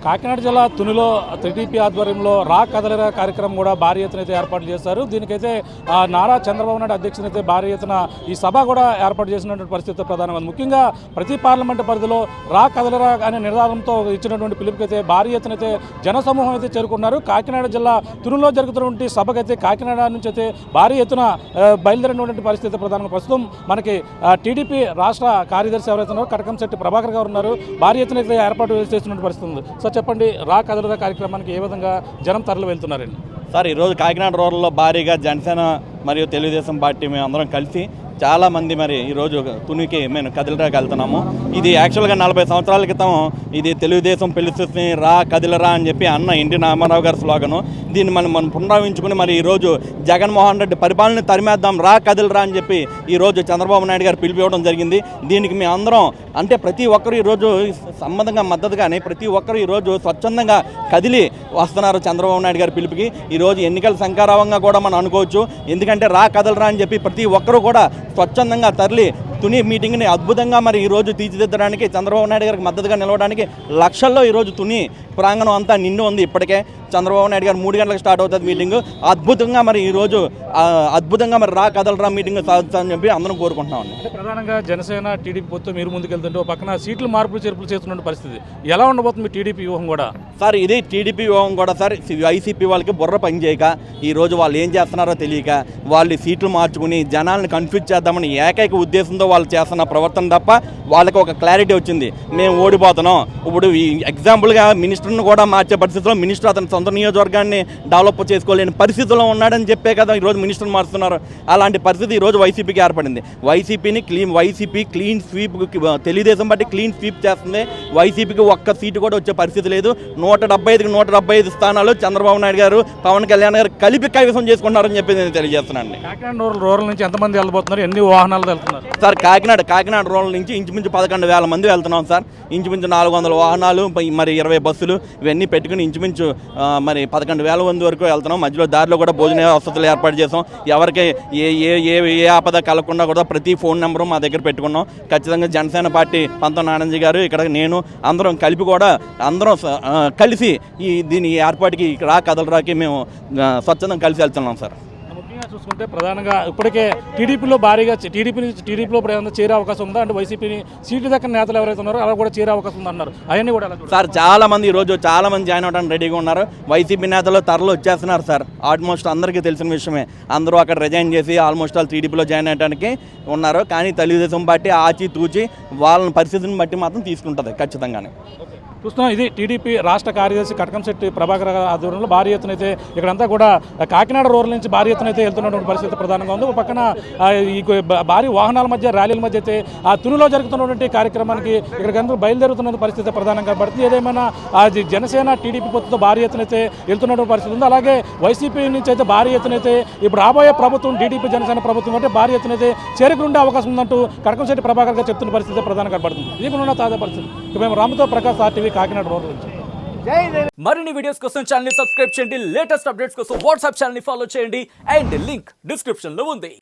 కాకినాడ జిల్లా తునిలో టీడీపీ ఆధ్వర్యంలో రా కదలరా కార్యక్రమం కూడా భారీ ఎత్తున అయితే ఏర్పాటు చేశారు. దీనికైతే నారా చంద్రబాబు నాయుడు అధ్యక్షునైతే భారీ ఎత్తున ఈ సభ కూడా ఏర్పాటు చేసినటువంటి పరిస్థితి ప్రధానంగా ఉంది. ముఖ్యంగా ప్రతి పార్లమెంటు పరిధిలో రా కదలరా అనే నినాదంతో ఇచ్చినటువంటి పిలుపుకైతే భారీ ఎత్తున అయితే జనసమూహం అయితే చేరుకున్నారు. కాకినాడ జిల్లా తునిలో జరుగుతున్నటువంటి సభకైతే కాకినాడ నుంచి అయితే భారీ ఎత్తున బయలుదేరినటువంటి పరిస్థితి ప్రధానంగా ప్రస్తుతం మనకి టీడీపీ రాష్ట్ర కార్యదర్శి ఎవరైతే ఉన్నారో కటకంశెట్టి ప్రభాకర్ గారు ఉన్నారు. భారీ ఎత్తున అయితే ఏర్పాటు చేస్తున్న పరిస్థితి ఉంది. సో చెప్పండి, రా కదలరా కార్యక్రమానికి ఏ విధంగా జనం తరలి వెళ్తున్నారండి? సార్, ఈరోజు కాకినాడ రోడ్లలో భారీగా జనసేన మరియు తెలుగుదేశం పార్టీ మేము అందరం కలిసి చాలామంది మరి ఈరోజు తునికి మేము కదిలరాకి వెళ్తున్నాము. ఇది యాక్చువల్గా 40 సంవత్సరాల క్రితం ఇది తెలుగుదేశం పిలుస్తుంది రా కదిలరా అని చెప్పి అన్న ఎన్టీ రామారావు గారి స్లోగను. దీన్ని మనం పునరావించుకుని మరి ఈరోజు జగన్మోహన్ రెడ్డి పరిపాలన తరిమేద్దాం రా కదిలరా అని చెప్పి ఈరోజు చంద్రబాబు నాయుడు గారు పిలిపివ్వడం జరిగింది. దీనికి మేము అందరం అంటే ప్రతి ఒక్కరు ఈరోజు సంబంధంగా మద్దతుగానే ప్రతి ఒక్కరు ఈరోజు స్వచ్ఛందంగా కదిలి వస్తున్నారు చంద్రబాబు నాయుడు గారి పిలుపుకి. ఈరోజు ఎన్నికల శంకారావంగా కూడా మనం అనుకోవచ్చు. ఎందుకంటే రా కదలరా అని చెప్పి ప్రతి ఒక్కరు కూడా స్వచ్ఛందంగా తరలి తుని మీటింగ్ని అద్భుతంగా మరి ఈరోజు తీర్చిదిద్దడానికి చంద్రబాబు నాయుడు గారికి మద్దతుగా నిలవడానికి లక్షల్లో ఈరోజు తుని ప్రాంగణం అంతా నిండు ఉంది. ఇప్పటికే చంద్రబాబు నాయుడు గారు 3 గంటలకు స్టార్ట్ అవుతుంది మీటింగ్. అద్భుతంగా మరి ఈరోజు అద్భుతంగా మరి రా కదలరా మీటింగ్ సాగుతుందని చెప్పి అందరం కోరుకుంటున్నాం. అంటే ప్రధానంగా జనసేన టీడీపీ పొత్తు మీరు ముందుకెళ్తుంటే పక్కన సీట్లు మార్పులు చేర్పులు చేస్తున్న పరిస్థితి ఎలా ఉండబోతుంది టీడీపీ వ్యూహం కూడా? సార్, ఇది టీడీపీ వ్యూహం కూడా సార్. వైసీపీ వాళ్ళకి బుర్ర పని చేయక ఈరోజు వాళ్ళు ఏం చేస్తున్నారో తెలియక వాళ్ళు సీట్లు మార్చుకుని జనాలను కన్ఫ్యూజ్ చేద్దామని ఏకైక ఉద్దేశంతో వాళ్ళు చేస్తున్న ప్రవర్తన తప్ప వాళ్ళకి ఒక క్లారిటీ వచ్చింది, మేము ఓడిపోతున్నాం. ఇప్పుడు ఈ ఎగ్జాంపుల్గా మినిస్టర్ను కూడా మార్చే పరిస్థితిలో మినిస్టర్ అతని సొంత నియోజకవర్గాన్ని డెవలప్ చేసుకోలేని పరిస్థితిలో ఉన్నాడని చెప్పే కదా ఈరోజు మినిస్టర్ మారుస్తున్నారు. అలాంటి పరిస్థితి ఈరోజు వైసీపీకి ఏర్పడింది. వైసీపీ క్లీన్ స్వీప్, తెలుగుదేశం బట్టి క్లీన్ స్వీప్ చేస్తుంది. వైసీపీకి ఒక్క సీటు కూడా వచ్చే పరిస్థితి లేదు. 175కి 175 స్థానాలు చంద్రబాబు నాయుడు గారు పవన్ కళ్యాణ్ గారు కలిపి కైవసం చేసుకుంటారని చెప్పి నేను తెలియజేస్తున్నాను. కాకినాడ రూరల్ నుంచి ఎంతమంది వెళ్ళబోతున్నారు? ఎన్ని వాహనాలు వెళ్తున్నారు సార్? కాకినాడ రూరల్ నుంచి ఇంచుమించు 11,000 మంది వెళ్తున్నాం సార్. ఇంచుమించు 400 వాహనాలు మరి 20 బస్సులు ఇవన్నీ పెట్టుకుని ఇంచుమించు మరి 11,000 మంది వరకు వెళ్తున్నాం. మధ్యలో దారిలో కూడా భోజన వసతులు ఏర్పాటు చేసాం. ఎవరికి ఏ ఆపద కలగకుండా కూడా ప్రతి ఫోన్ నెంబరు మా దగ్గర పెట్టుకున్నాం. ఖచ్చితంగా జనసేన పార్టీ పంతం ఆనంద్ గారు ఇక్కడ నేను అందరం కలిపి కూడా అందరం కలిసి దీని ఏర్పాటుకి రా కదలరాకి మేము స్వచ్ఛందంగా కలిసి వెళ్తున్నాం సార్. చూసుకుంటే ప్రధానంగా ఇప్పటికే టీడీపీలో భారీగా టీడీపీలో ఏమైనా చేరే అవకాశం ఉందా? అంటే వైసీపీని సీట్లు దగ్గర నేతలు ఎవరైతే ఉన్నారో అలా కూడా చేరే అవకాశం ఉందన్నారు. అవన్నీ కూడా సార్ చాలా మంది జాయిన్ అవడానికి రెడీగా ఉన్నారు. వైసీపీ నేతలు తరలు వచ్చేస్తున్నారు సార్. ఆల్మోస్ట్ అందరికీ తెలిసిన విషయమే. అందరూ అక్కడ రిజైన్ చేసి ఆల్మోస్ట్ వాళ్ళు టీడీపీలో జాయిన్ అవ్వడానికి ఉన్నారు. కానీ తెలుగుదేశం పార్టీ ఆచి తూచి వాళ్ళ పరిస్థితిని బట్టి మాత్రం తీసుకుంటుంది ఖచ్చితంగానే. చూస్తున్నాం, ఇది టీడీపీ రాష్ట్ర కార్యదర్శి కటకంశెట్టి ప్రభాకర్ ఆధ్వర్యంలో భారీ ఎత్తున అయితే ఇక్కడంతా కూడా కాకినాడ రూరల్ నుంచి భారీ ఎత్తున అయితే వెళ్తున్నటువంటి పరిస్థితి ప్రధానంగా ఉంది. ఒక పక్కన ఈ భారీ వాహనాల మధ్య ర్యాలీల మధ్య అయితే ఆ తునిలో జరుగుతున్నటువంటి కార్యక్రమానికి ఇక్కడికి బయలుదేరుతున్న పరిస్థితి ప్రధానంగా పడుతుంది. ఏదేమైనా అది జనసేన టీడీపీ పొత్తుతో భారీ ఎత్తున అయితే వెళ్తున్నటువంటి పరిస్థితి ఉంది. అలాగే వైసీపీ నుంచి అయితే భారీ ఎత్తున అయితే ఇప్పుడు రాబోయే ప్రభుత్వం టీడీపీ జనసేన ప్రభుత్వం అంటే భారీ ఎత్తున అయితే చేరుకుండే అవకాశం ఉందంటూ కటకంశెట్టి ప్రభాకర్ గారు చెప్తున్న పరిస్థితి ప్రధానంగా పడుతుంది. ఇది కూడా తాజా పరిస్థితి. మేము రామతో ప్రకాష్ RTV కాకినాడ రోడ్ నుంచి. మరిన్ని వీడియోస్ కోసం ఛానల్ ని సబ్స్క్రైబ్ చేయండి. లేటెస్ట్ అప్డేట్స్ కోసం వాట్సాప్ ఛానల్ ని ఫాలో చేయండి. అండ్ లింక్ డిస్క్రిప్షన్ లో ఉంది.